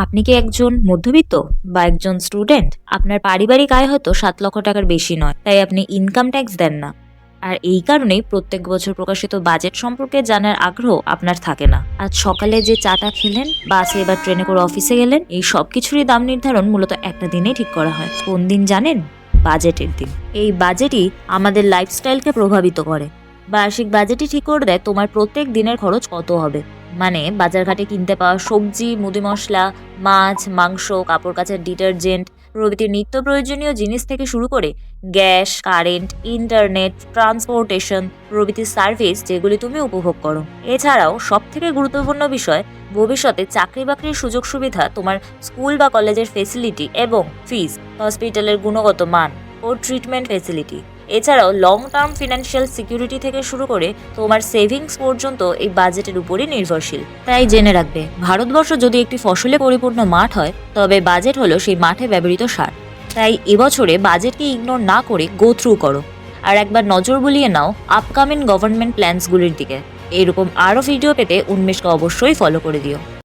আপনি কি একজন মধ্যবিত্ত বা একজন স্টুডেন্ট? আপনার পারিবারিক আয় হয়তো 7 লক্ষ টাকার বেশি নয়, তাই আপনি ইনকাম ট্যাক্স দেন না। আর এই কারণেই প্রত্যেক বছর প্রকাশিত বাজেট সম্পর্কে জানার আগ্রহ আপনার থাকে না। আজ সকালে যে চাটা খেলেন, বাসে বা ট্রেনে করে অফিসে গেলেন, এই সব কিছুরই দাম নির্ধারণ মূলত একটা দিনেই ঠিক করা হয়। কোন দিন জানেন? বাজেটের দিন। এই বাজেটই আমাদের লাইফস্টাইলকে প্রভাবিত করে। বার্ষিক বাজেটই ঠিক করে দেয় তোমার প্রত্যেক দিনের খরচ কত হবে। মানে বাজারঘাটে কিনতে পাওয়া সবজি, মুদি মশলা, মাছ, মাংস, কাপড় কাচার ডিটারজেন্ট প্রভৃতি নিত্য প্রয়োজনীয় জিনিস থেকে শুরু করে গ্যাস, কারেন্ট, ইন্টারনেট, ট্রান্সপোর্টেশন প্রভৃতি সার্ভিস যেগুলি তুমি উপভোগ করো। এছাড়াও সবথেকে গুরুত্বপূর্ণ বিষয়, ভবিষ্যতে চাকরি বাকরির সুযোগ সুবিধা, তোমার স্কুল বা কলেজের ফেসিলিটি এবং ফিস, হসপিটালের গুণগত মান ও ট্রিটমেন্ট ফেসিলিটি। এছাড়াও লং টার্ম ফিনান্সিয়াল সিকিউরিটি থেকে শুরু করে তোমার সেভিংস পর্যন্ত এই বাজেটের উপরই নির্ভরশীল। তাই জেনে রাখবে, ভারতবর্ষ যদি একটি ফসলে পরিপূর্ণ মাঠ হয়, তবে বাজেট হলো সেই মাঠে ব্যবহৃত সার। তাই এবছরে বাজেটকে ইগনোর না করে গো থ্রু করো, আর একবার নজর বুলিয়ে নাও আপকামিং গভর্নমেন্ট প্ল্যানসগুলির দিকে। এরকম আরও ভিডিও পেতে উন্মেষকে অবশ্যই ফলো করে দিও।